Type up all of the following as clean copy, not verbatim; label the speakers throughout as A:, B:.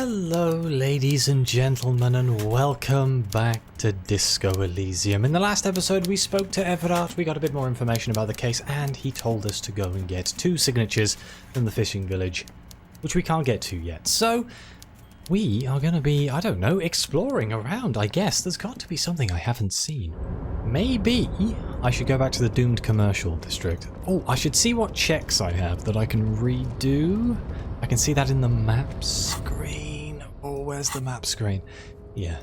A: Hello ladies and gentlemen, and welcome back to Disco Elysium. In the last episode we spoke to Everard, we got a bit more information about the case, and he told us to go and get 2 signatures from the fishing village, which we can't get to yet. So we are going to be, I don't know, exploring around, I guess. There's got to be something I haven't seen. Maybe I should go back to the doomed commercial district. Oh, I should see what checks I have that I can redo. I can see that in the map screen. Oh, where's the map screen? Yeah.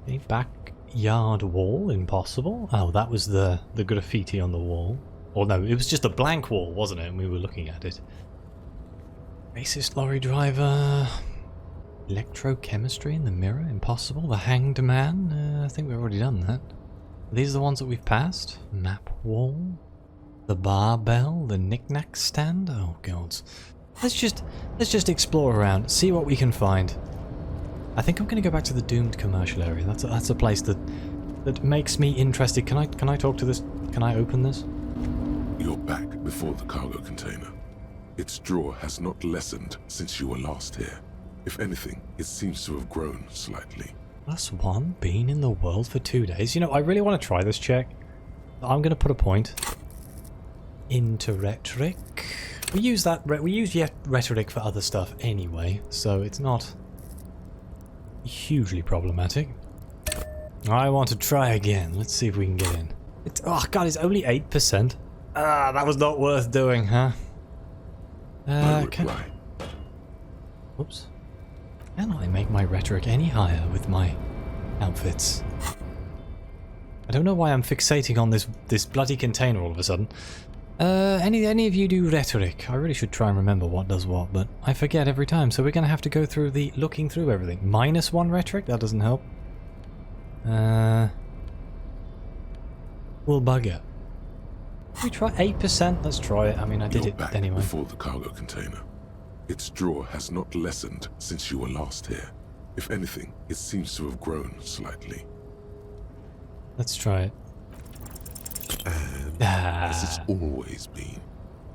A: A backyard wall, impossible. Oh, that was the graffiti on the wall. Or no, it was just a blank wall, wasn't it? And we were looking at it. Racist lorry driver. Electrochemistry in the mirror, impossible. The hanged man. I think we've already done that. These are the ones that we've passed. Map wall. The barbell, the knick-knack stand. Oh god. Let's just explore around, see what we can find. I think I'm going to go back to the doomed commercial area. That's a place that makes me interested. Can I talk to this? Can I open this?
B: You're back before the cargo container. Its draw has not lessened since you were last here. If anything, it seems to have grown slightly.
A: +1, been in the world for 2 days. You know, I really want to try this check. I'm going to put a point into rhetoric. We use rhetoric for other stuff anyway, so it's not hugely problematic. I want to try again. Let's see if we can get in. Oh god, it's only 8%. Ah, that was not worth doing, huh? Whoops. Can I make my rhetoric any higher with my outfits? I don't know why I'm fixating on this bloody container all of a sudden. Any of you do rhetoric? I really should try and remember what does what, but I forget every time, so we're going to have to go through looking through everything. -1 rhetoric? That doesn't help. We'll bugger. We try 8%? Let's try it. I mean, I did it
B: back
A: anyway.
B: Before the cargo container. Its draw has not lessened since you were last here. If anything, it seems to have grown slightly.
A: Let's try it.
B: And as it's always been,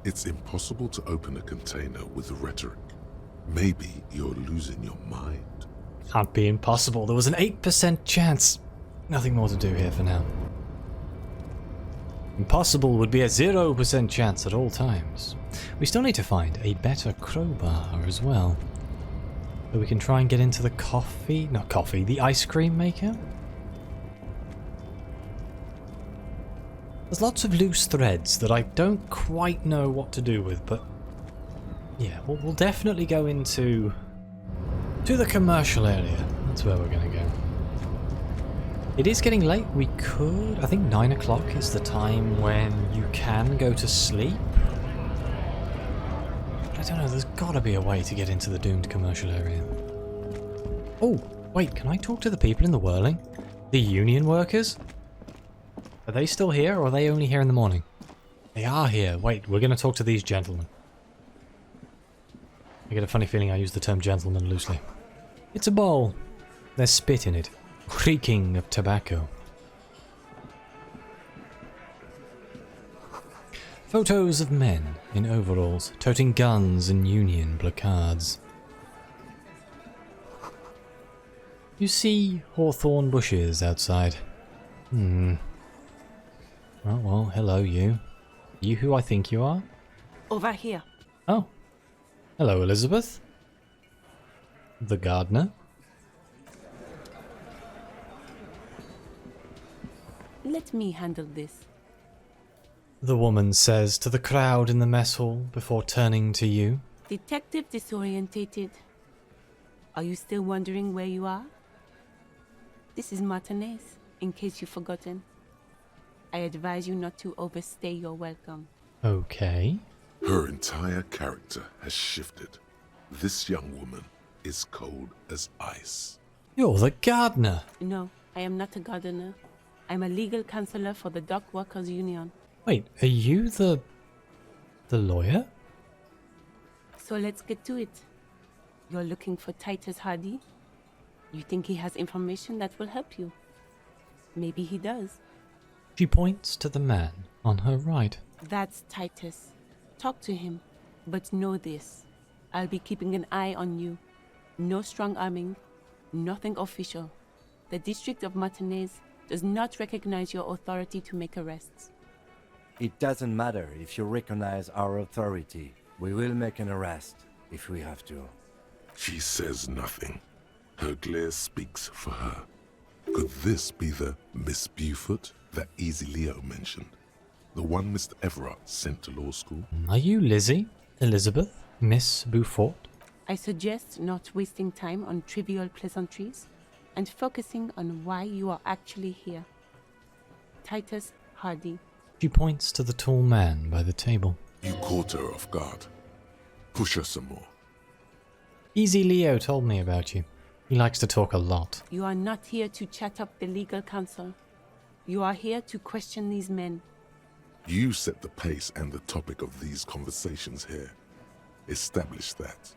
B: it's impossible to open a container with rhetoric. Maybe you're losing your mind.
A: Can't be impossible. There was an 8% chance. Nothing more to do here for now. Impossible would be a 0% chance at all times. We still need to find a better crowbar as well. So we can try and get into the the ice cream maker. There's lots of loose threads that I don't quite know what to do with, but yeah, we'll definitely go into the commercial area. That's where we're going to go. It is getting late. We could... I think 9 o'clock is the time when you can go to sleep. But I don't know, there's got to be a way to get into the doomed commercial area. Oh, wait, can I talk to the people in the whirling? The union workers? Are they still here, or are they only here in the morning? They are here. Wait, we're going to talk to these gentlemen. I get a funny feeling I use the term gentleman loosely. It's a bowl. There's spit in it. Creaking of tobacco. Photos of men in overalls, toting guns and union placards. You see hawthorn bushes outside. Oh, well, hello, you. You who I think you are?
C: Over here.
A: Oh. Hello, Elizabeth. The gardener.
C: Let me handle this.
A: The woman says to the crowd in the mess hall before turning to you.
C: Detective disorientated. Are you still wondering where you are? This is Martinez, in case you've forgotten. I advise you not to overstay your welcome.
A: Okay.
B: Her entire character has shifted. This young woman is cold as ice.
A: You're the gardener.
C: No, I am not a gardener. I'm a legal counselor for the Dock Workers Union.
A: Wait, are you the lawyer?
C: So let's get to it. You're looking for Titus Hardie? You think he has information that will help you? Maybe he does.
A: She points to the man on her right.
C: That's Titus. Talk to him. But know this. I'll be keeping an eye on you. No strong arming, nothing official. The District of Martinez does not recognize your authority to make arrests.
D: It doesn't matter if you recognize our authority. We will make an arrest if we have to.
B: She says nothing. Her glare speaks for her. Could this be the Miss Beaufort that Easy Leo mentioned? The one Mr. Everard sent to law school?
A: Are you Lizzie? Elizabeth? Miss Beaufort?
C: I suggest not wasting time on trivial pleasantries and focusing on why you are actually here. Titus Hardie.
A: She points to the tall man by the table.
B: You caught her off guard. Push her some more.
A: Easy Leo told me about you. He likes to talk a lot.
C: You are not here to chat up the legal counsel. You are here to question these men.
B: You set the pace and the topic of these conversations here. Establish that.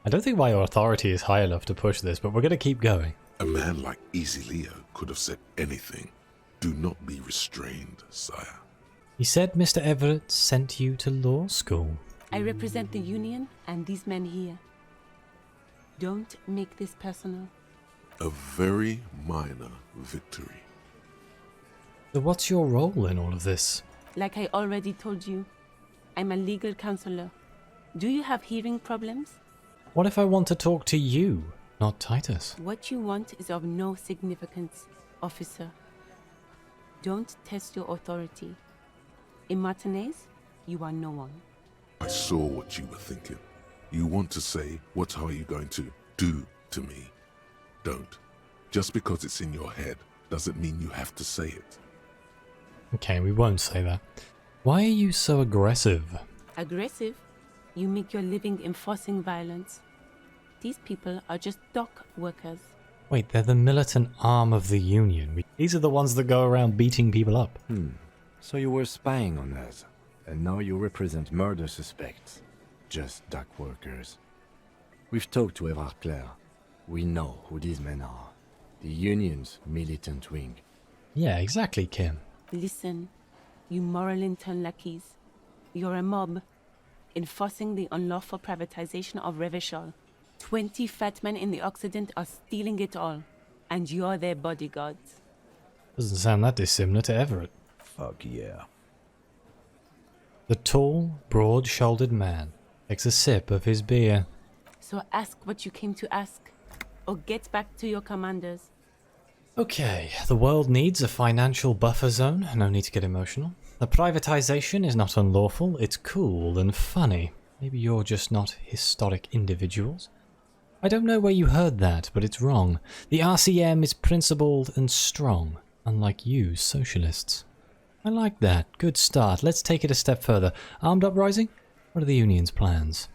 A: I don't think my authority is high enough to push this, but we're going to keep going.
B: A man like Easy Leo could have said anything. Do not be restrained, sire.
A: He said Mr. Everett sent you to law school.
C: I represent the Union and these men here. Don't make this personal.
B: A very minor victory.
A: So what's your role in all of this?
C: Like I already told you, I'm a legal counselor. Do you have hearing problems?
A: What if I want to talk to you, not Titus?
C: What you want is of no significance, officer. Don't test your authority. In Martinez, you are no one.
B: I saw what you were thinking. You want to say, what are you going to do to me? Don't. Just because it's in your head doesn't mean you have to say it.
A: Okay, we won't say that. Why are you so aggressive?
C: Aggressive? You make your living enforcing violence. These people are just dock workers.
A: Wait, they're the militant arm of the Union. These are the ones that go around beating people up.
D: So you were spying on us, and now you represent murder suspects. Just dock workers. We've talked to Everard Clare. We know who these men are. The Union's militant wing.
A: Yeah, exactly, Kim.
C: Listen, you moral intern lackeys. You're a mob, enforcing the unlawful privatization of Revachol. 20 fat men in the Occident are stealing it all, and you're their bodyguards.
A: Doesn't sound that dissimilar to Everett.
E: Fuck yeah.
A: The tall, broad-shouldered man takes a sip of his beer.
C: So ask what you came to ask, or get back to your commanders.
A: Okay, the world needs a financial buffer zone. No need to get emotional. The privatization is not unlawful, it's cool and funny. Maybe you're just not historic individuals. I don't know where you heard that, but it's wrong. The RCM is principled and strong, unlike you socialists. I like that. Good start. Let's take it a step further. Armed uprising? What are the Union's plans?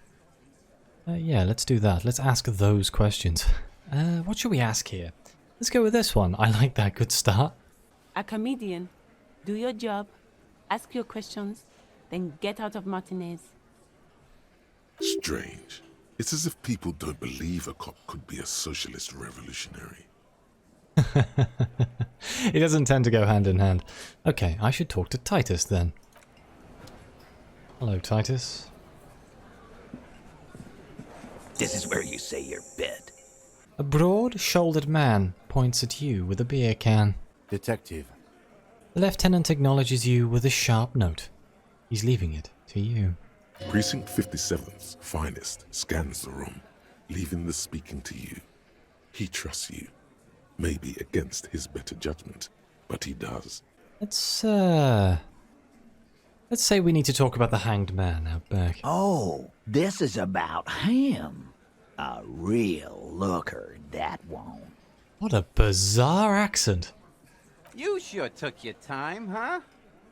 A: Yeah, let's do that. Let's ask those questions. What should we ask here? Let's go with this one. I like that. Good start.
C: A comedian. Do your job, ask your questions, then get out of Martinez.
B: Strange. It's as if people don't believe a cop could be a socialist revolutionary.
A: It doesn't tend to go hand in hand. Okay, I should talk to Titus then. Hello, Titus.
E: This is where you say your bed.
A: A broad-shouldered man points at you with a beer can.
D: Detective.
A: The lieutenant acknowledges you with a sharp note. He's leaving it to you.
B: Precinct 57's finest scans the room, leaving the speaking to you. He trusts you. Maybe against his better judgment, but he does.
A: Let's say we need to talk about the hanged man out back.
E: Oh, this is about him. A real looker, that one.
A: What a bizarre accent.
F: You sure took your time, huh?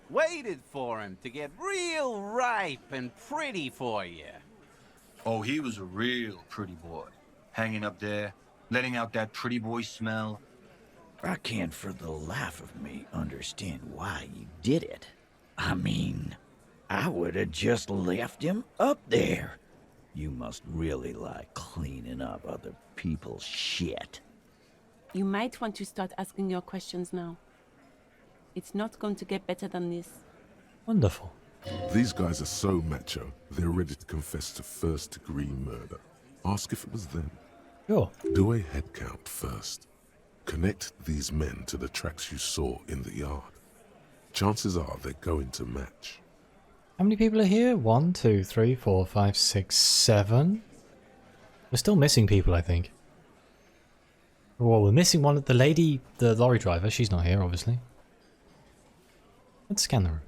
F: Waited for him to get real ripe and pretty for you.
G: Oh, he was a real pretty boy. Hanging up there, letting out that pretty boy smell.
E: I can't for the life of me understand why you did it. I mean, I would have just left him up there. You must really like cleaning up other people's shit.
C: You might want to start asking your questions now. It's not going to get better than this.
A: Wonderful.
B: These guys are so macho, they're ready to confess to first-degree murder. Ask if it was them.
A: Sure.
B: Do a head count first. Connect these men to the tracks you saw in the yard. Chances are they're going to match.
A: How many people are here? 1, 2, 3, 4, 5, 6, 7. We're still missing people, I think. Well, we're missing one. The lady, the lorry driver, she's not here, obviously. Let's scan the room.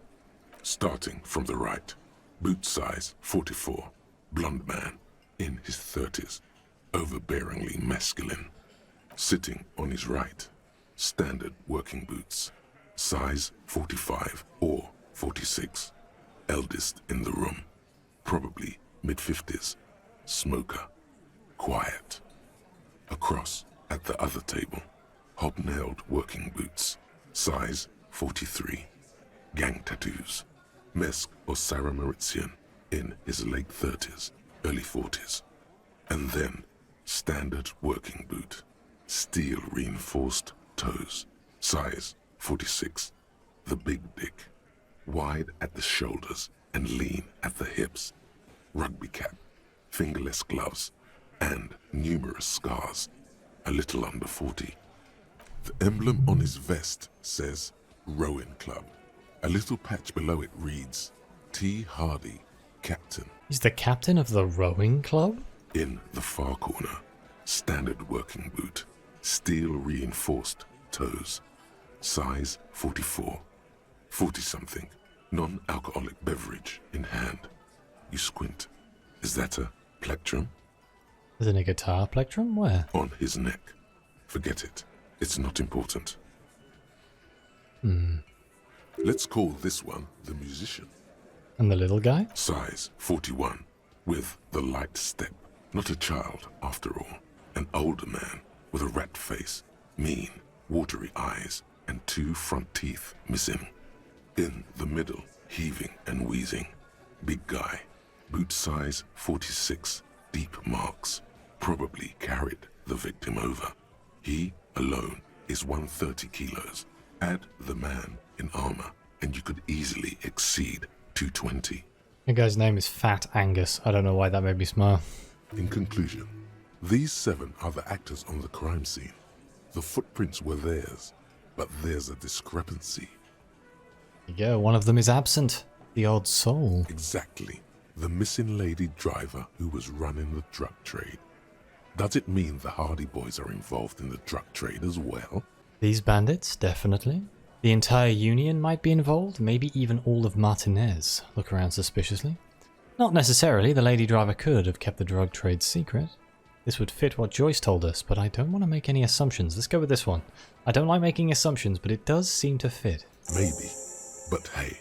B: Starting from the right. Boot size 44. Blonde man. In his 30s. Overbearingly masculine. Sitting on his right. Standard working boots. Size 45 or 46. Eldest in the room. Probably mid-50s. Smoker. Quiet. Across at the other table. Hobnailed working boots. Size 43. Gang tattoos. Mesk or Sarah Mauritian. In his late 30s. Early 40s. And then standard working boot. Steel reinforced toes. Size 46. The big dick. Wide at the shoulders and lean at the hips. Rugby cap. Fingerless gloves. And numerous scars. A little under 40. The emblem on his vest says Rowing Club. A little patch below it reads T. Hardie, Captain.
A: He's the captain of the rowing club?
B: In the far corner, standard working boot. Steel reinforced toes. Size 44. 40-something. Non-alcoholic beverage in hand. You squint. Is that a plectrum?
A: Isn't a guitar plectrum? Where?
B: On his neck. Forget it. It's not important. Let's call this one the musician.
A: And the little guy?
B: Size 41. With the light step. Not a child, after all. An older man with a rat face, mean, watery eyes, and 2 front teeth missing. In the middle, heaving and wheezing. Big guy. Boot size 46. Deep marks. Probably carried the victim over. He, alone, is 130 kilos. Add the man in armor, and you could easily exceed 220.
A: The guy's name is Fat Angus. I don't know why that made me smile.
B: In conclusion, these 7 are the actors on the crime scene. The footprints were theirs, but there's a discrepancy.
A: Yeah, one of them is absent. The odd soul.
B: Exactly. The missing lady driver who was running the drug trade. Does it mean the Hardie boys are involved in the drug trade as well?
A: These bandits, definitely. The entire Union might be involved, maybe even all of Martinez. Look around suspiciously. Not necessarily, the lady driver could have kept the drug trade secret. This would fit what Joyce told us, but I don't want to make any assumptions. Let's go with this one. I don't like making assumptions, but it does seem to fit.
B: Maybe. But hey,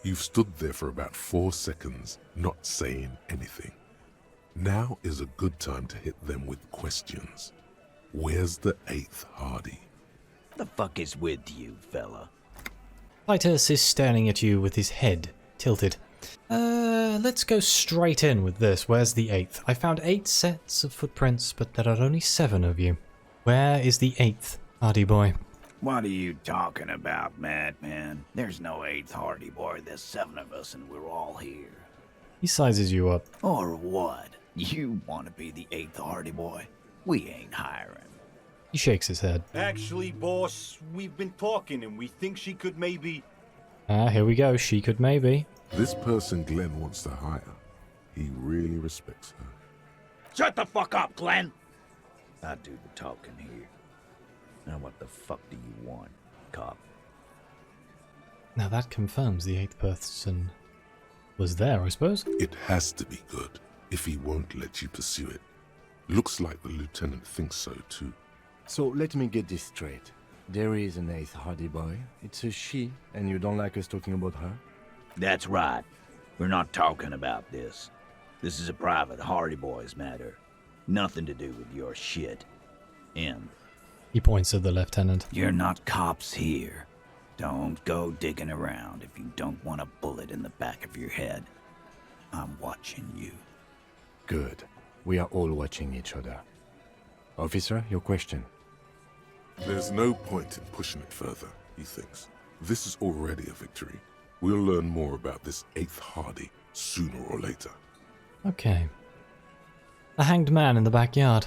B: you've stood there for about 4 seconds, not saying anything. Now is a good time to hit them with questions. Where's the 8th Hardie?
E: The fuck is with you, fella?
A: Titus is staring at you with his head tilted. Let's go straight in with this. Where's the 8th? I found 8 sets of footprints, but there are only 7 of you. Where is the 8th Hardie boy?
E: What are you talking about, madman? There's no 8th Hardie boy. There's 7 of us and we're all here.
A: He sizes you up.
E: Or what? You want to be the 8th Hardie boy? We ain't hiring.
A: He shakes his head.
G: Actually, boss, we've been talking and we think she could maybe...
A: Here we go. She could maybe.
B: This person Glenn wants to hire. He really respects her.
E: Shut the fuck up, Glenn! I do the talking here. Now what the fuck do you want, cop?
A: Now that confirms the 8th person was there, I suppose.
B: It has to be good, if he won't let you pursue it. Looks like the lieutenant thinks so too.
D: So let me get this straight. There is an 8th Hardie boy. It's a she, and you don't like us talking about her?
E: That's right. We're not talking about this. This is a private Hardie boys matter. Nothing to do with your shit. And
A: He points at the lieutenant.
E: you're not cops here. Don't go digging around if you don't want a bullet in the back of your head. I'm watching you.
D: Good. We are all watching each other. Officer, your question.
B: There's no point in pushing it further, he thinks. This is already a victory. We'll learn more about this 8th Hardie sooner or later.
A: Okay. The hanged man in the backyard.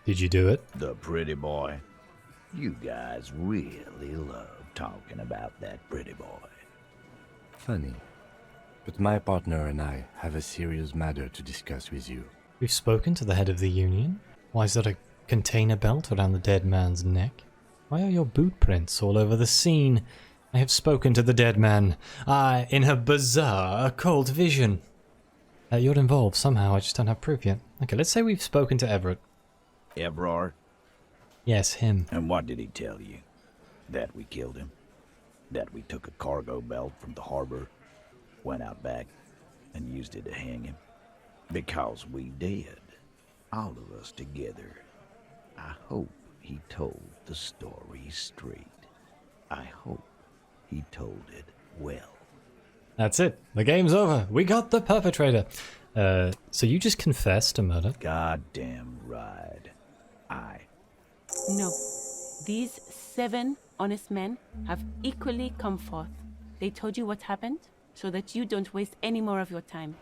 A: Did you do it?
E: The pretty boy. You guys really love talking about that pretty boy.
D: Funny. But my partner and I have a serious matter to discuss with you.
A: We've spoken to the head of the union. Why is there a container belt around the dead man's neck? Why are your boot prints all over the scene? I have spoken to the dead man. In a bizarre occult vision. You're involved somehow, I just don't have proof yet. Okay, let's say we've spoken to Everett.
E: Everard?
A: Yes, him.
E: And what did he tell you? That we killed him? That we took a cargo belt from the harbor, went out back, and used it to hang him? Because we did. All of us together. I hope he told the story straight. I hope he told it well.
A: That's it. The game's over. We got the perpetrator. So you just confessed to murder?
E: Goddamn right.
C: No. These 7 honest men have equally come forth. They told you what happened, so that you don't waste any more of your time.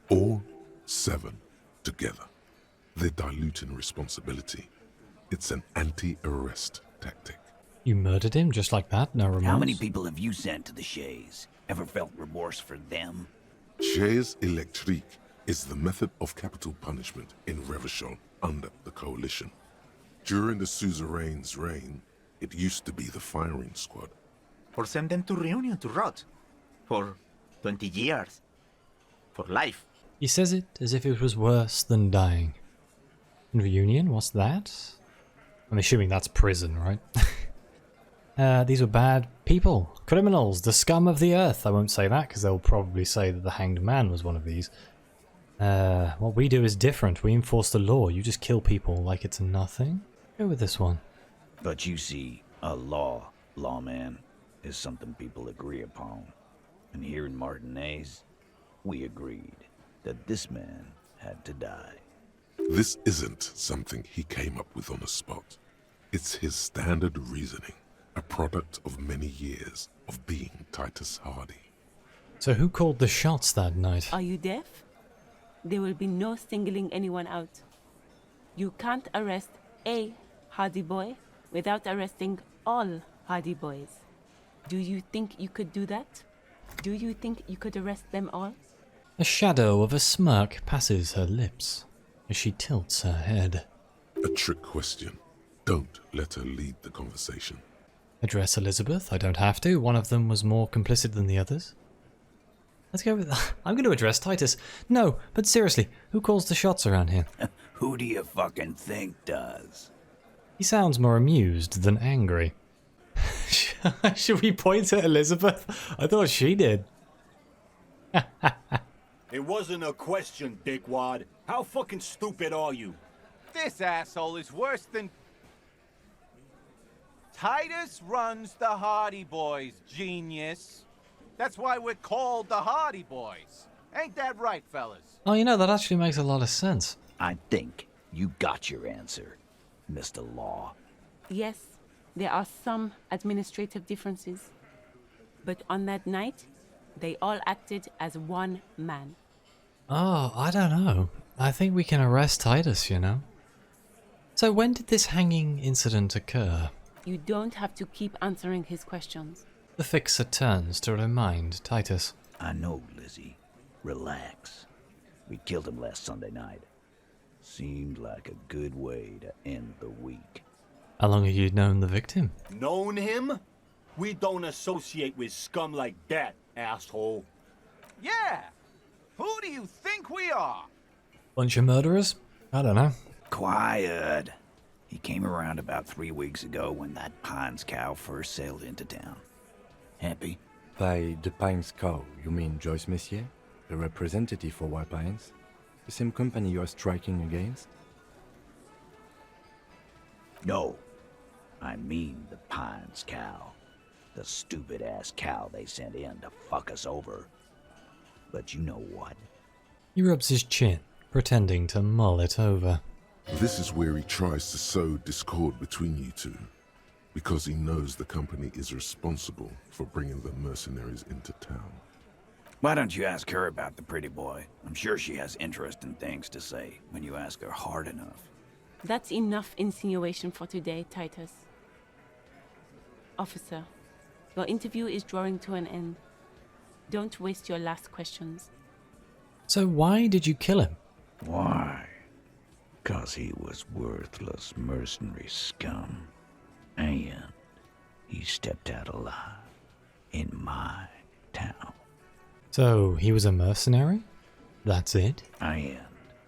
B: All 7 together. They're diluting responsibility. It's an anti-arrest tactic.
A: You murdered him just like that? No remorse?
E: How many people have you sent to the Shays? Ever felt remorse for them?
B: Chaise électrique is the method of capital punishment in Revachol under the Coalition. During the suzerain's reign, it used to be the firing squad.
H: Or send them to Reunion to rot. For 20 years. For life.
A: He says it as if it was worse than dying. In Reunion, what's that? I'm assuming that's prison, right? These were bad people. Criminals. The scum of the earth. I won't say that because they'll probably say that the hanged man was one of these. What we do is different. We enforce the law. You just kill people like it's nothing. Go with this one.
E: But you see, a lawman, is something people agree upon. And here in Martinez, we agreed that this man had to die.
B: This isn't something he came up with on the spot. It's his standard reasoning, a product of many years of being Titus Hardie.
A: So who called the shots that night?
C: Are you deaf? There will be no singling anyone out. You can't arrest a Hardie boy without arresting all Hardie boys. Do you think you could do that? Do you think you could arrest them all?
A: A shadow of a smirk passes her lips as she tilts her head.
B: A trick question. Don't let her lead the conversation.
A: Address Elizabeth? I don't have to. One of them was more complicit than the others. Let's go with... I'm going to address Titus. No, but seriously, who calls the shots around here?
E: Who do you fucking think does?
A: He sounds more amused than angry. Should we point at Elizabeth? I thought she did.
I: It wasn't a question, dickwad. How fucking stupid are you?
F: This asshole is worse than... Titus runs the Hardie Boys, genius. That's why we're called the Hardie Boys. Ain't that right, fellas?
A: Oh, you know, that actually makes a lot of sense.
E: I think you got your answer, Mr. Law.
C: Yes, there are some administrative differences. But on that night, they all acted as one man.
A: Oh, I don't know. I think we can arrest Titus, you know. So when did this hanging incident occur?
C: You don't have to keep answering his questions.
A: The fixer turns to remind Titus.
E: I know, Lizzie. Relax. We killed him last Sunday night. Seemed like a good way to end the week.
A: How long have you known the victim?
I: Known him? We don't associate with scum like that, asshole.
F: Yeah! Who do you think we are?
A: Bunch of murderers? I don't know.
E: Quiet. He came around about 3 weeks ago when that Pines cow first sailed into town. Happy?
D: By the Pines cow, you mean Joyce Messier? The representative for White Pines? The same company you are striking against?
E: No. I mean the Pines cow. The stupid-ass cow they sent in to fuck us over. But you know what?
A: He rubs his chin, pretending to mull it over.
B: This is where he tries to sow discord between you two. Because he knows the company is responsible for bringing the mercenaries into town.
E: Why don't you ask her about the pretty boy? I'm sure she has interesting things to say when you ask her hard enough.
C: That's enough insinuation for today, Titus. Officer, your interview is drawing to an end. Don't waste your last questions.
A: So why did you kill him?
E: Why? 'Cause he was worthless mercenary scum. And he stepped out alive in my town.
A: So he was a mercenary? That's it?
E: And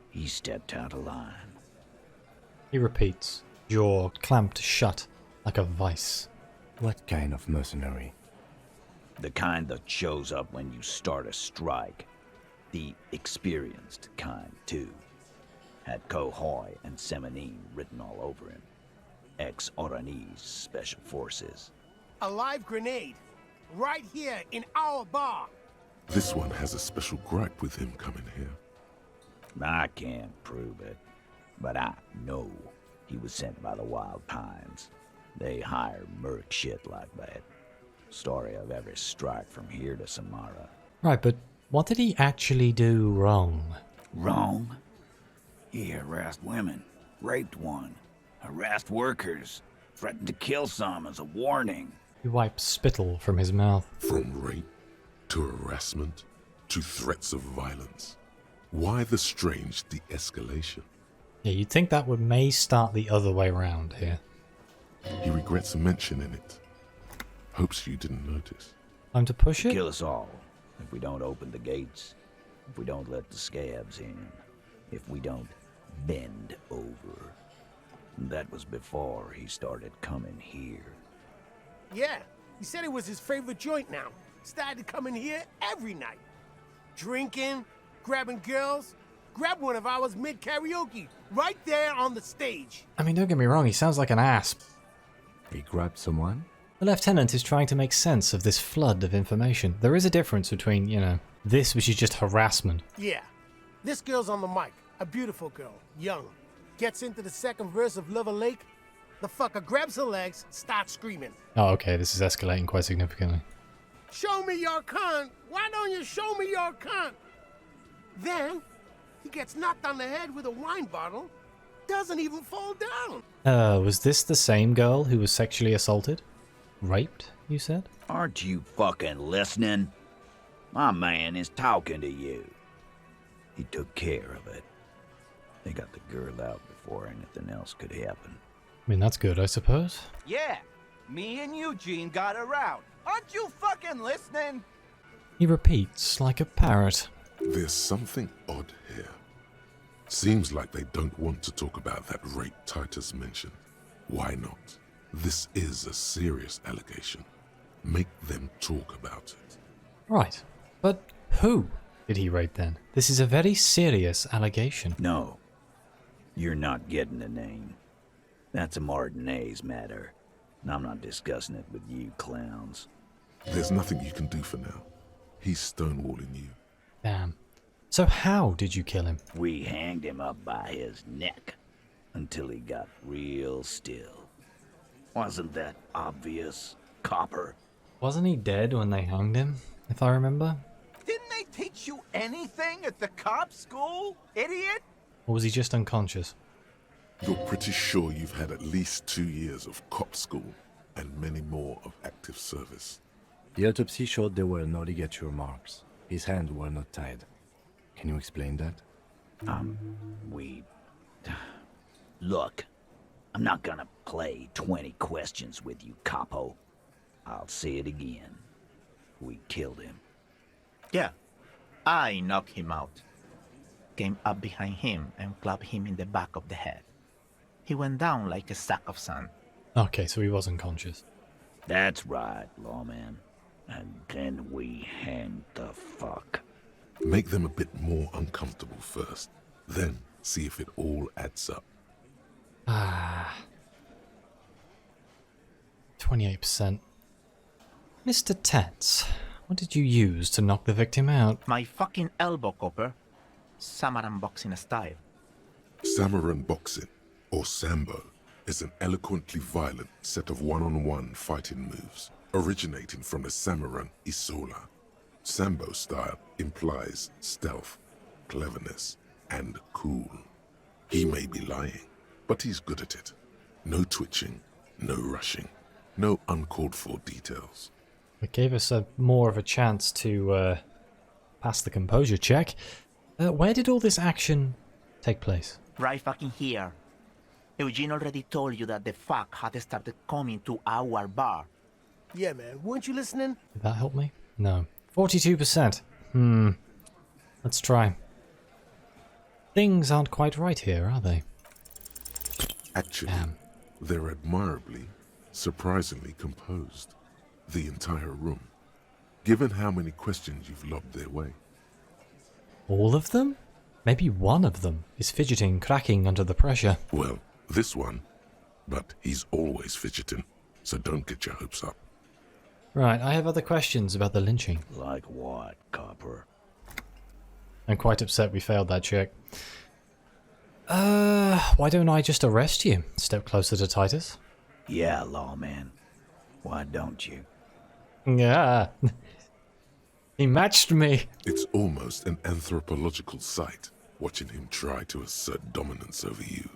E: he stepped out of line.
A: He repeats, jaw clamped shut like a vice.
D: What kind of mercenary?
E: The kind that shows up when you start a strike. The experienced kind, too. Had Cohoy and Semenine written all over him. Ex-Oranese Special Forces.
J: A live grenade. Right here in our bar.
B: This one has a special gripe with him coming here.
E: I can't prove it, but I know he was sent by the Wild Pines. They hire merc shit like that. Story of every strike from here to Samara.
A: Right, but what did he actually do wrong?
E: Wrong? He harassed women, raped one, harassed workers, threatened to kill some as a warning.
A: He wiped spittle from his mouth.
B: From rape to harassment to threats of violence. Why the strange de-escalation?
A: Yeah, you'd think that may start the other way around here.
B: He regrets mentioning it. Hopes you didn't notice.
A: Time to push it?
E: Kill us all if we don't open the gates, if we don't let the scabs in, if we don't bend over. That was before he started coming here.
J: Yeah, he said it was his favorite joint now. Started coming here every night. Drinking, grabbing girls. Grabbed one of ours mid-karaoke, right there on the stage.
A: I mean, don't get me wrong, he sounds like an asp.
D: He grabbed someone?
A: The lieutenant is trying to make sense of this flood of information. There is a difference between, you know, this which is just harassment.
J: Yeah, this girl's on the mic. A beautiful girl, young. Gets into the second verse of Lover Lake. The fucker grabs her legs, starts screaming.
A: Oh, okay, this is escalating quite significantly.
J: Show me your cunt! Why don't you show me your cunt? Then, he gets knocked on the head with a wine bottle. Doesn't even fall down.
A: Was this the same girl who was sexually assaulted? Raped, you said?
E: Aren't you fucking listening? My man is talking to you. He took care of it. They got the girl out before anything else could happen.
A: I mean, that's good, I suppose.
F: Yeah, me and Eugene got around. Aren't you fucking listening?
A: He repeats like a parrot.
B: There's something odd here. Seems like they don't want to talk about that rape Titus mentioned. Why not? This is a serious allegation. Make them talk about it.
A: Right, but who did he rape then? This is a very serious allegation.
E: No, you're not getting the name. That's a Martinez matter, and I'm not discussing it with you clowns.
B: There's nothing you can do for now. He's stonewalling you.
A: Damn. So how did you kill him?
E: We hanged him up by his neck until he got real still. Wasn't that obvious, Copper?
A: Wasn't he dead when they hanged him, if I remember?
F: Didn't they teach you anything at the cop school, idiot?
A: Or was he just unconscious?
B: You're pretty sure you've had at least 2 years of cop school and many more of active service.
D: The autopsy showed there were no ligature marks. His hands were not tied. Can you explain that?
E: Look, I'm not gonna play 20 questions with you, Capo. I'll say it again. We killed him.
H: Yeah, I knocked him out. Came up behind him and clapped him in the back of the head. He went down like a sack of sand.
A: Okay, so he was unconscious.
E: That's right, lawman. And then we hanged the fuck.
B: Make them a bit more uncomfortable first. Then see if it all adds up.
A: 28%. Mr. Tats, what did you use to knock the victim out?
H: My fucking elbow, Copper. Samaran boxing style.
B: Samaran boxing, or Sambo, is an eloquently violent set of one-on-one fighting moves, originating from the Samuran Isola. Sambo style implies stealth, cleverness, and cool. He may be lying, but he's good at it. No twitching, no rushing, no uncalled for details.
A: It gave us more of a chance to pass the composure check. Where did all this action take place?
H: Right fucking here. Eugene already told you that the fuck had started coming to our bar.
J: Yeah, man. Weren't you listening?
A: Did that help me? No. 42%. Let's try. Things aren't quite right here, are they?
B: Actually, they're admirably, surprisingly composed. The entire room. Given how many questions you've lobbed their way.
A: All of them? Maybe one of them is fidgeting, cracking under the pressure.
B: Well, this one. But he's always fidgeting, so don't get your hopes up.
A: Right, I have other questions about the lynching.
E: Like what, Copper?
A: I'm quite upset we failed that check. Why don't I just arrest you? Step closer to Titus.
E: Yeah, lawman. Why don't you?
A: Yeah. He matched me.
B: It's almost an anthropological sight, watching him try to assert dominance over you.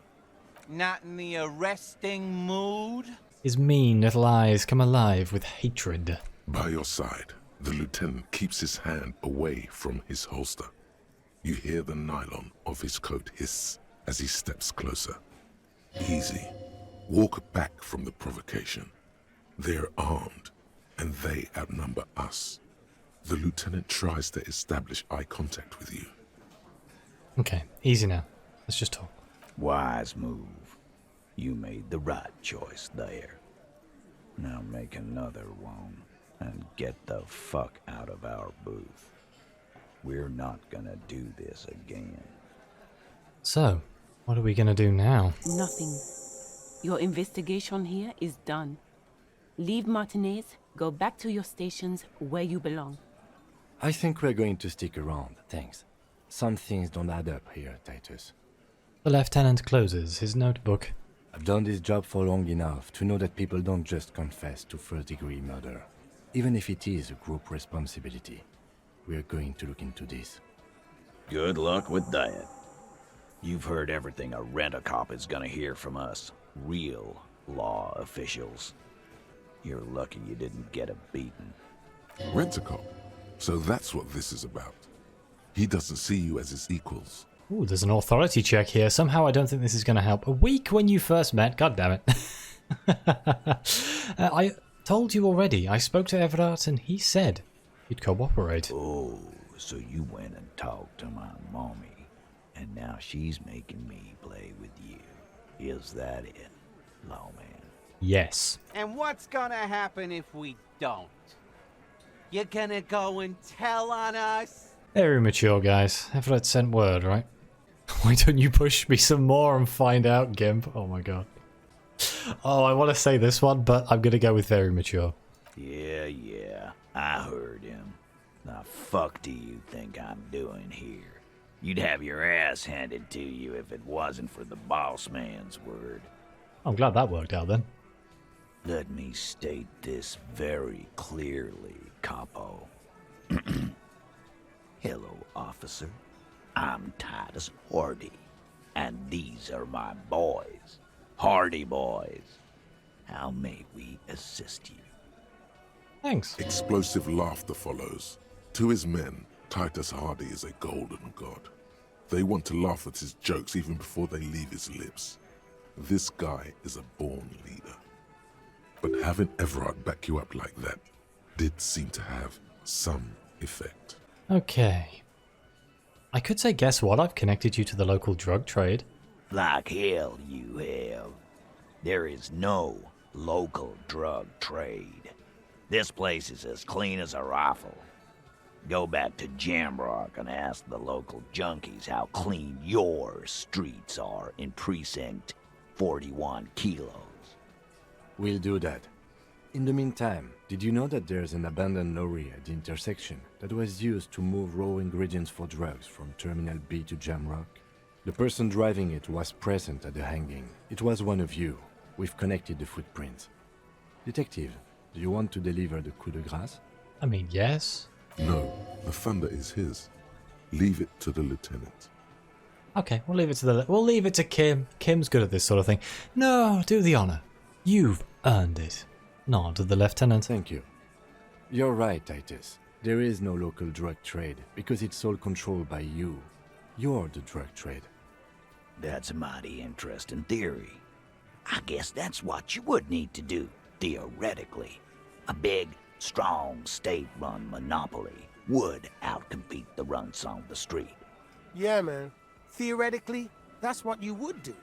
F: Not in the arresting mood?
A: His mean little eyes come alive with hatred.
B: By your side, the lieutenant keeps his hand away from his holster. You hear the nylon of his coat hiss as he steps closer. Easy. Walk back from the provocation. They're armed, and they outnumber us. The lieutenant tries to establish eye contact with you.
A: Okay, easy now. Let's just talk.
E: Wise move. You made the right choice there. Now make another one and get the fuck out of our booth. We're not gonna do this again.
A: So, what are we gonna do now?
C: Nothing. Your investigation here is done. Leave Martinez, go back to your stations where you belong.
D: I think we're going to stick around, thanks. Some things don't add up here, Titus.
A: The lieutenant closes his notebook.
D: I've done this job for long enough to know that people don't just confess to first-degree murder, even if it is a group responsibility. We're going to look into this.
E: Good luck with that. You've heard everything a rent-a-cop is gonna hear from us, real law officials. You're lucky you didn't get a beating.
B: Rent-a-cop. So that's what this is about. He doesn't see you as his equals.
A: Ooh, there's an authority check here. Somehow I don't think this is going to help. A week when you first met. God damn it. I told you already. I spoke to Everard and he said he'd cooperate.
E: Oh, so you went and talked to my mommy, and now she's making me play with you. Is that it, lawman?
A: Yes.
F: And what's gonna happen if we don't? You're gonna go and tell on us?
A: Very mature, guys. Everett sent word, right? Why don't you push me some more and find out, Gimp? Oh my god. Oh, I want to say this one, but I'm going to go with very mature.
E: Yeah, I heard him. The fuck do you think I'm doing here? You'd have your ass handed to you if it wasn't for the boss man's word.
A: I'm glad that worked out then.
E: Let me state this very clearly, Capo. Hello, officer. I'm Titus Hardie, and these are my boys, Hardie boys. How may we assist you?
A: Thanks.
B: Explosive laughter follows. To his men, Titus Hardie is a golden god. They want to laugh at his jokes even before they leave his lips. This guy is a born leader. But having Everard back you up like that did seem to have some effect.
A: Okay. I could say, guess what? I've connected you to the local drug trade.
E: Like hell you have. There is no local drug trade. This place is as clean as a rifle. Go back to Jamrock and ask the local junkies how clean your streets are in Precinct 41 Kilos.
D: We'll do that. In the meantime, did you know that there's an abandoned lorry at the intersection that was used to move raw ingredients for drugs from Terminal B to Jamrock? The person driving it was present at the hanging. It was one of you, We've connected the footprints. Detective, do you want to deliver the coup de grâce?
A: I mean, yes.
B: No, the thunder is his. Leave it to the lieutenant.
A: Okay, we'll leave it to Kim. Kim's good at this sort of thing. No, do the honor. You've earned it. Nod to the lieutenant.
D: Thank you. You're right, Titus. There is no local drug trade because it's all controlled by you. You're the drug trade.
E: That's a mighty interesting theory. I guess that's what you would need to do, theoretically. A big, strong, state-run monopoly would outcompete the runts on the street.
J: Yeah, man. Theoretically, that's what you would do.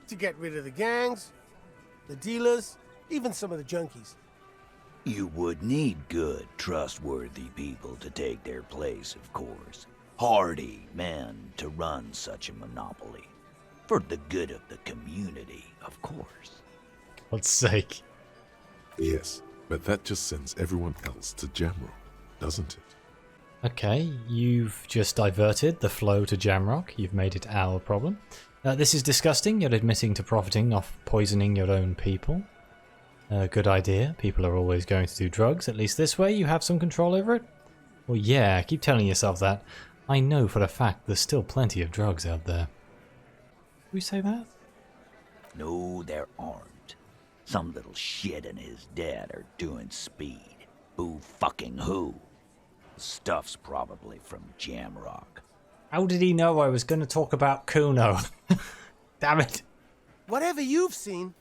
J: To get rid of the gangs, the dealers, even some of the junkies.
E: You would need good, trustworthy people to take their place, of course. Hardy men to run such a monopoly. For the good of the community, of course.
A: God's sake.
B: Yes, but that just sends everyone else to Jamrock, doesn't it?
A: Okay, you've just diverted the flow to Jamrock. You've made it our problem. This is disgusting. You're admitting to profiting off poisoning your own people. Good idea. People are always going to do drugs. At least this way you have some control over it. Well, yeah, keep telling yourself that. I know for a fact there's still plenty of drugs out there. Did we say that?
E: No, there aren't. Some little shit and his dad are doing speed. Who fucking who? The stuff's probably from Jamrock.
A: How did he know I was going to talk about Kuno? Damn it.
J: Whatever you've seen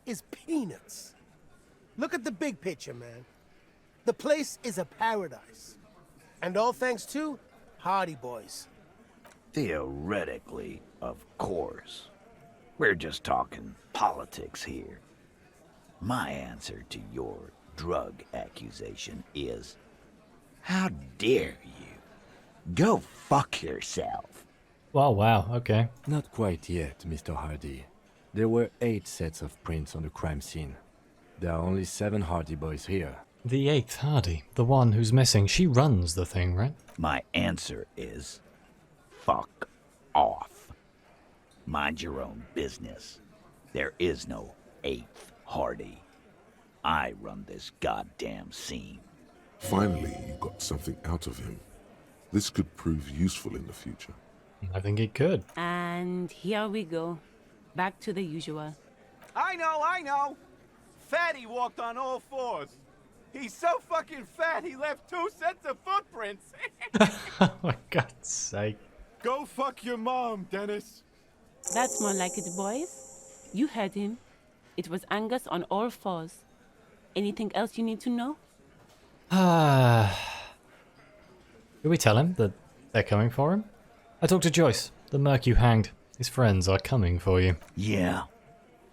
J: is peanuts. Look at the big picture, man. The place is a paradise. And all thanks to Hardie boys.
E: Theoretically, of course. We're just talking politics here. My answer to your drug accusation is, how dare you? Go fuck yourself.
A: Well, wow, okay.
D: Not quite yet, Mr. Hardie. There were 8 sets of prints on the crime scene. There are only 7 Hardie boys here.
A: The 8th Hardie, the one who's missing, she runs the thing, right?
E: My answer is, fuck off. Mind your own business. There is no 8th Hardie. I run this goddamn scene.
B: Finally, you got something out of him. This could prove useful in the future.
A: I think it could.
C: And here we go. Back to the usual.
F: I know. Fatty walked on all 4s. He's so fucking fat he left 2 sets of footprints.
A: Oh my God's sake.
I: Go fuck your mom, Dennis.
C: That's more like it, boys. You heard him. It was Angus on all 4s. Anything else you need to know?
A: Did we tell him that they're coming for him? I talked to Joyce. The merc you hanged. His friends are coming for you.
E: Yeah.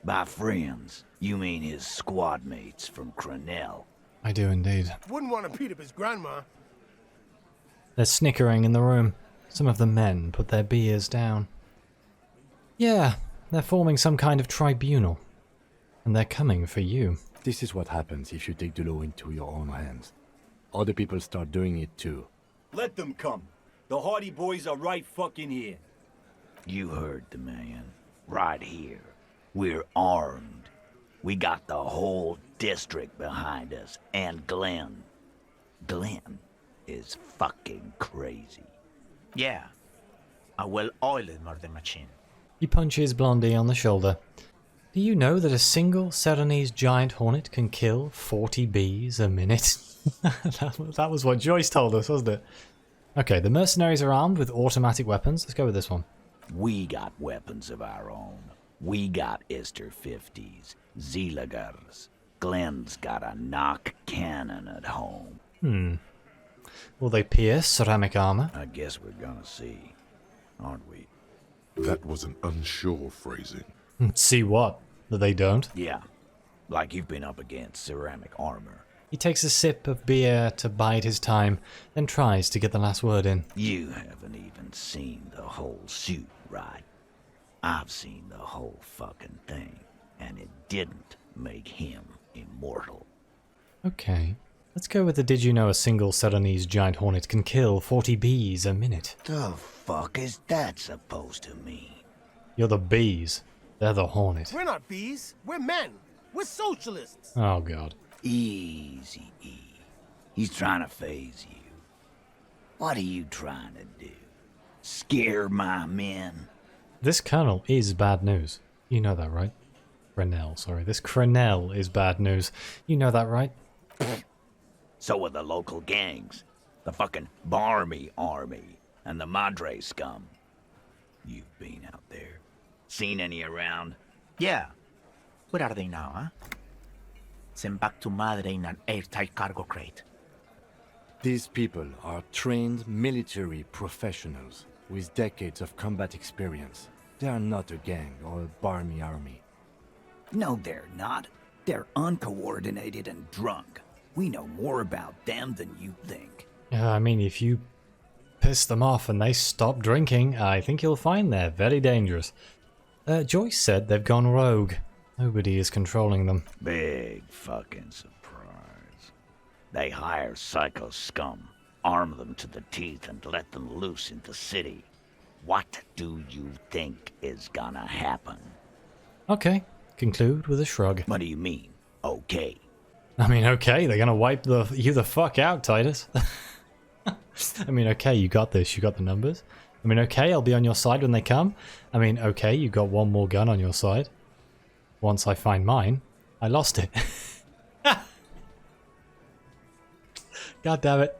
E: By friends, you mean his squad mates from Crenell.
A: I do indeed.
J: Wouldn't want to beat up his grandma.
A: They're snickering in the room. Some of the men put their beers down. Yeah, they're forming some kind of tribunal. And they're coming for you.
D: This is what happens if you take the law into your own hands. Other people start doing it too.
I: Let them come. The Hardie boys are right fucking here.
E: You heard the man. Right here. We're armed. We got the whole district behind us. And Glenn. Glenn is fucking crazy.
H: Yeah. A well-oiled murder machine.
A: He punches Blondie on the shoulder. Do you know that a single Cerenese giant hornet can kill 40 bees a minute? That was what Joyce told us, wasn't it? Okay, the mercenaries are armed with automatic weapons. Let's go with this one.
E: We got weapons of our own. We got Ister 50s, Zeelagers. Glenn's got a knock cannon at home.
A: Will they pierce ceramic armor?
E: I guess we're gonna see, aren't we?
B: That was an unsure phrasing.
A: See what? That they don't?
E: Yeah, like you've been up against ceramic armor.
A: He takes a sip of beer to bide his time, then tries to get the last word in.
E: You haven't even seen the whole suit, right? I've seen the whole fucking thing, and it didn't make him immortal.
A: Okay. Let's go with the did you know a single Cerenese giant hornet can kill 40 bees a minute?
E: The fuck is that supposed to mean?
A: You're the bees. They're the Hornet.
J: We're not bees. We're men. We're socialists.
A: Oh, God.
E: Easy, E. He's trying to phase you. What are you trying to do? Scare my men?
A: This colonel is bad news. You know that, right? Crenel, sorry. This Crenel is bad news. You know that, right?
E: So are the local gangs. The fucking Barmy Army and the Madre scum. You've been out there. Seen any around?
H: Yeah. Where are they now, huh? Sent back to Madre in an airtight cargo crate.
D: These people are trained military professionals with decades of combat experience. They are not a gang or a barmy army.
E: No, they're not. They're uncoordinated and drunk. We know more about them than you think.
A: I mean, if you piss them off and they stop drinking, I think you'll find they're very dangerous. Joyce said they've gone rogue. Nobody is controlling them.
E: Big fucking surprise. They hire psycho scum, arm them to the teeth, and let them loose in the city. What do you think is gonna happen?
A: Okay, conclude with a shrug.
E: What do you mean, okay?
A: I mean, okay, they're gonna wipe you the fuck out, Titus. I mean, okay, you got this, you got the numbers. I mean, okay, I'll be on your side when they come. I mean, okay, you got one more gun on your side. Once I find mine, I lost it. God damn it.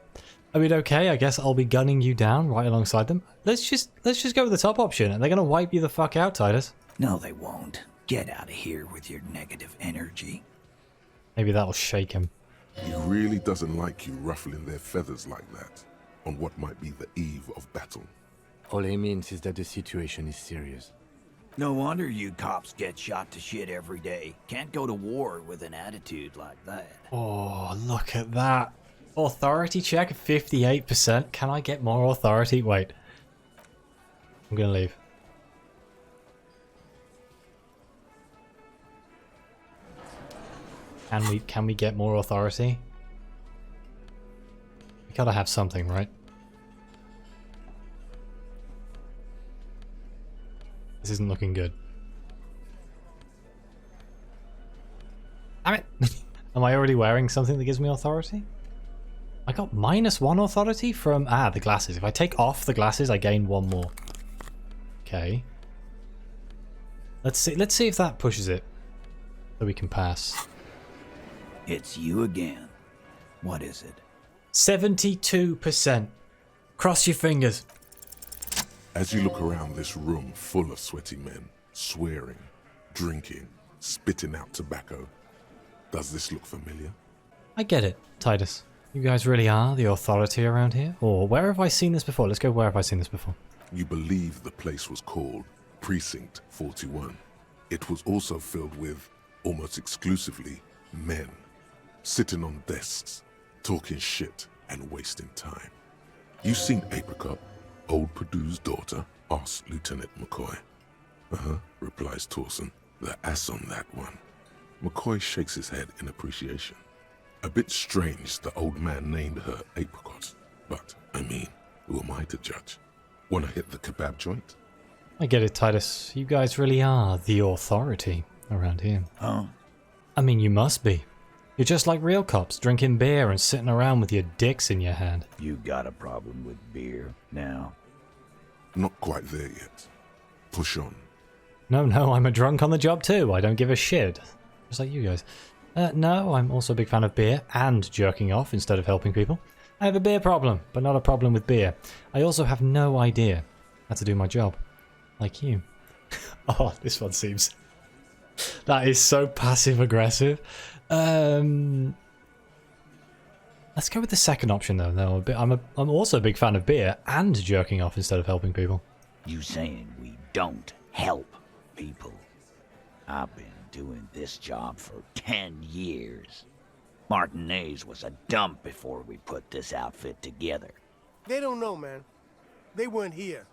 A: I mean, okay, I guess I'll be gunning you down right alongside them. Let's just go with the top option, and they're gonna wipe you the fuck out, Titus.
E: No, they won't. Get out of here with your negative energy.
A: Maybe that'll shake him.
B: He really doesn't like you ruffling their feathers like that on what might be the eve of battle.
D: All he means is that the situation is serious.
E: No wonder you cops get shot to shit every day. Can't go to war with an attitude like that.
A: Oh, look at that. Authority check, 58%. Can I get more authority? Wait. I'm gonna leave. Can we get more authority? We gotta have something, right? This isn't looking good. Damn it! Am I already wearing something that gives me authority? I got -1 authority from the glasses. If I take off the glasses, I gain 1 more. Okay. Let's see if that pushes it. So we can pass.
E: It's you again. What is it?
A: 72%. Cross your fingers.
B: As you look around this room full of sweaty men, swearing, drinking, spitting out tobacco, does this look familiar?
A: I get it, Titus. You guys really are the authority around here? Or where have I seen this before? Let's go, where have I seen this before?
B: You believe the place was called Precinct 41. It was also filled with, almost exclusively, men. Sitting on desks, talking shit and wasting time. You seen Apricot, old Purdue's daughter? Asked Lieutenant McCoy. Replies Torson. The ass on that one. McCoy shakes his head in appreciation. A bit strange the old man named her Apricot, but, I mean, who am I to judge? Wanna hit the kebab joint?
A: I get it, Titus. You guys really are the authority around here.
E: Oh?
A: I mean, you must be. You're just like real cops, drinking beer and sitting around with your dicks in your hand.
E: You got a problem with beer now?
B: Not quite there yet. Push on.
A: No, I'm a drunk on the job too. I don't give a shit. Just like you guys. No, I'm also a big fan of beer and jerking off instead of helping people. I have a beer problem, but not a problem with beer. I also have no idea how to do my job. Like you. Oh, this one seems... That is so passive-aggressive. Let's go with the second option though. No, I'm also a big fan of beer and jerking off instead of helping people.
E: You saying we don't help people? I've been doing this job for 10 years. Martinez was a dump before we put this outfit together.
J: They don't know, man. They weren't here.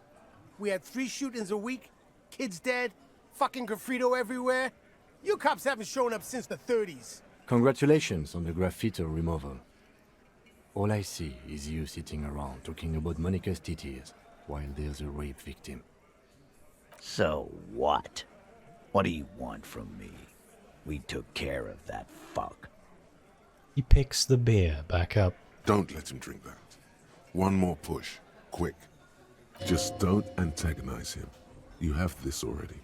J: We had 3 shootings a week, kids dead, fucking graffito everywhere. You cops haven't shown up since the 30s.
D: Congratulations on the graffiti removal. All I see is you sitting around talking about Monica's titties while there's a rape victim.
E: So what? What do you want from me? We took care of that fuck.
A: He picks the beer back up.
B: Don't let him drink that. One more push. Quick. Just don't antagonize him. You have this already.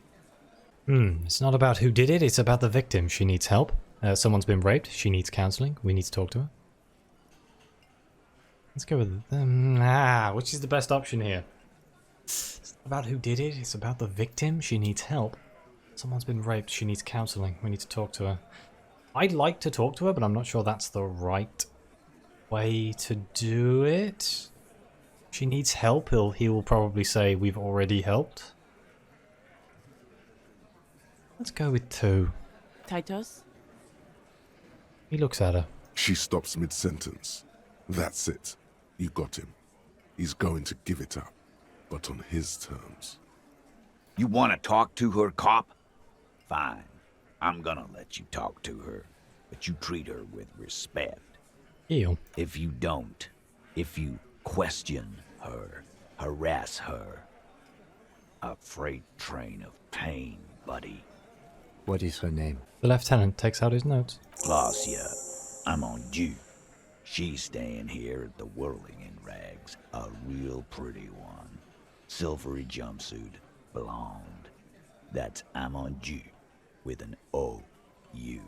A: It's not about who did it, it's about the victim. She needs help. Someone's been raped. She needs counseling. We need to talk to her. Let's go with which is the best option here? It's not about who did it, it's about the victim. She needs help. Someone's been raped. She needs counseling. We need to talk to her. I'd like to talk to her, but I'm not sure that's the right way to do it. She needs help. He will probably say we've already helped. Let's go with 2.
C: Titus?
A: He looks at her.
B: She stops mid-sentence. That's it. You got him. He's going to give it up, but on his terms.
E: You want to talk to her, cop? Fine. I'm gonna let you talk to her, but you treat her with respect.
A: Ew.
E: If you don't, if you question her, harass her, a freight train of pain, buddy.
D: What is her name?
A: The lieutenant takes out his notes.
E: Glacia, I'm on due. She's staying here at the Whirling in Rags, a real pretty one. Silvery jumpsuit, blonde. That's Amonju with an O-U.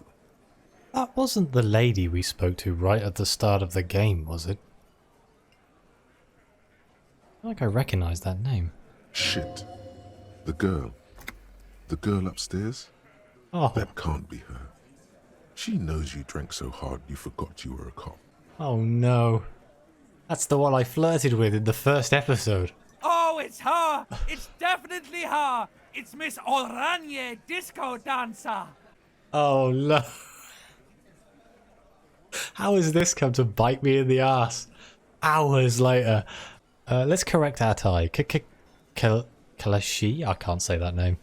A: That wasn't the lady we spoke to right at the start of the game, was it? I feel like I recognize that name.
B: Shit. The girl. The girl upstairs?
A: Oh,
B: That can't be her. She knows you drank so hard you forgot you were a cop.
A: oh no. That's the one I flirted with in the first episode.
K: Oh, it's her! It's definitely her! It's Miss Oranje, disco dancer!
A: Oh no. How has this come to bite me in the ass? Hours later. Let's correct our tie. Kalashi? I can't say that name.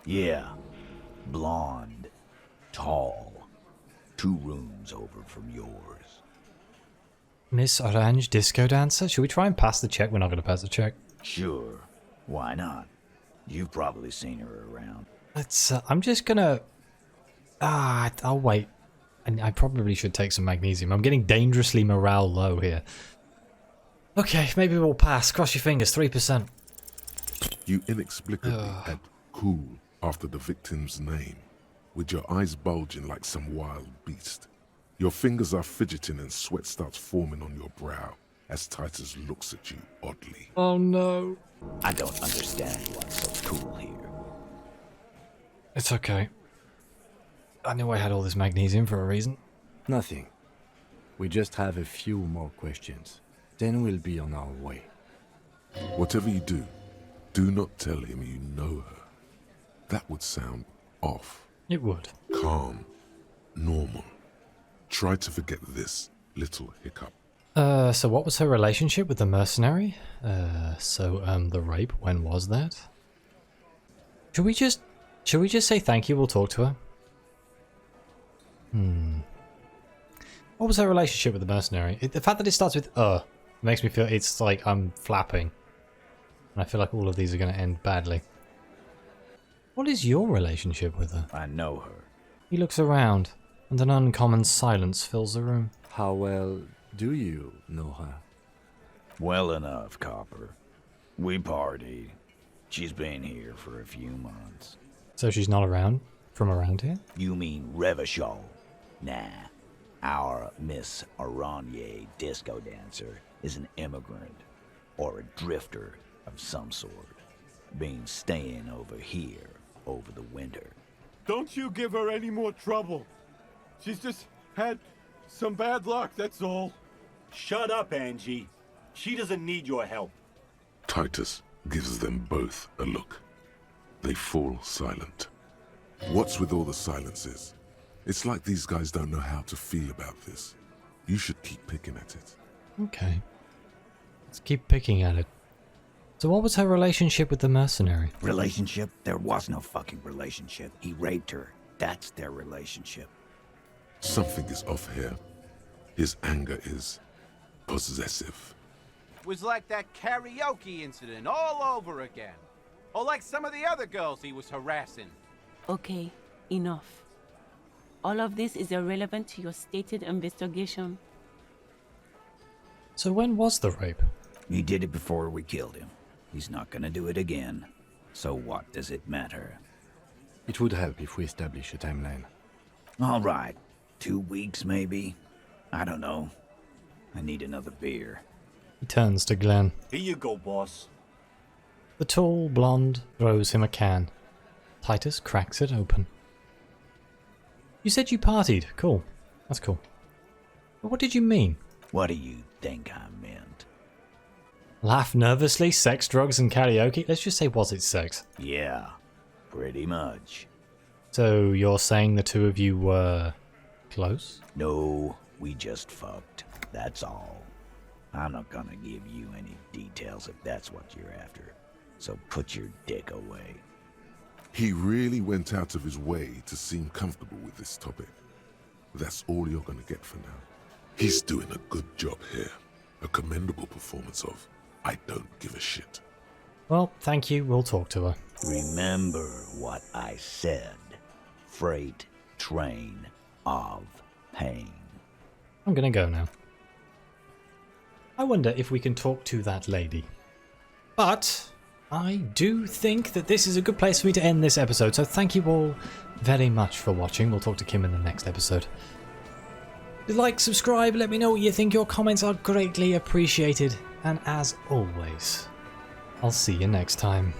E: Yeah. Blonde. Tall. 2 rooms over from yours.
A: Miss Orange Disco Dancer? Should we try and pass the check? We're not going to pass the check.
E: Sure. Why not? You've probably seen her around.
A: Let's, I'm just gonna... I'll wait. And I probably should take some magnesium. I'm getting dangerously morale low here. Okay, maybe we'll pass. Cross your fingers, 3%.
B: You inexplicably add cool after the victim's name, with your eyes bulging like some wild beast. Your fingers are fidgeting and sweat starts forming on your brow as Titus looks at you oddly.
A: Oh no.
E: I don't understand what's so cool here.
A: It's okay. I knew I had all this magnesium for a reason.
D: Nothing. We just have a few more questions. Then we'll be on our way.
B: Whatever you do, do not tell him you know her. That would sound off.
A: It would.
B: Calm. Normal. Try to forget this little hiccup.
A: So what was her relationship with the mercenary? The rape, when was that? Should we just say thank you, we'll talk to her? What was her relationship with the mercenary? The fact that it starts with makes me feel it's like I'm flapping. And I feel like all of these are going to end badly. What is your relationship with her?
E: I know her.
A: He looks around, and an uncommon silence fills the room.
D: How well do you know her?
E: Well enough, Copper. We partied. She's been here for a few months.
A: So she's not around? From around here?
E: You mean Revachol? Nah. Our Miss Oranje disco dancer is an immigrant, or a drifter of some sort. Been staying over here over the winter.
I: Don't you give her any more trouble. She's just had some bad luck, that's all. Shut up, Angie. She doesn't need your help.
B: Titus gives them both a look. They fall silent. What's with all the silences? It's like these guys don't know how to feel about this. You should keep picking at it.
A: Okay. Let's keep picking at it. So what was her relationship with the mercenary?
E: Relationship? There was no fucking relationship. He raped her. That's their relationship.
B: Something is off here. His anger is possessive.
F: Was like that karaoke incident all over again. Or like some of the other girls he was harassing.
C: Okay, enough. All of this is irrelevant to your stated investigation.
A: So when was the rape?
E: He did it before we killed him. He's not gonna do it again. So what does it matter?
D: It would help if we establish a timeline.
E: All right. 2 weeks, maybe? I don't know. I need another beer.
A: He turns to Glenn.
I: Here you go, boss.
A: The tall blonde throws him a can. Titus cracks it open. You said you partied. Cool. That's cool. But what did you mean?
E: What do you think I meant?
A: Laugh nervously, sex, drugs, and karaoke? Let's just say, was it sex?
E: Yeah, pretty much.
A: So you're saying the two of you were close?
E: No, we just fucked. That's all. I'm not gonna give you any details if that's what you're after. So put your dick away.
B: He really went out of his way to seem comfortable with this topic. That's all you're gonna get for now. He's doing a good job here. A commendable performance of I don't give a shit.
A: Well, thank you. We'll talk to her.
E: Remember what I said. Freight train of pain.
A: I'm gonna go now. I wonder if we can talk to that lady. But I do think that this is a good place for me to end this episode, so thank you all very much for watching. We'll talk to Kim in the next episode. Like, subscribe, let me know what you think. Your comments are greatly appreciated. And as always, I'll see you next time.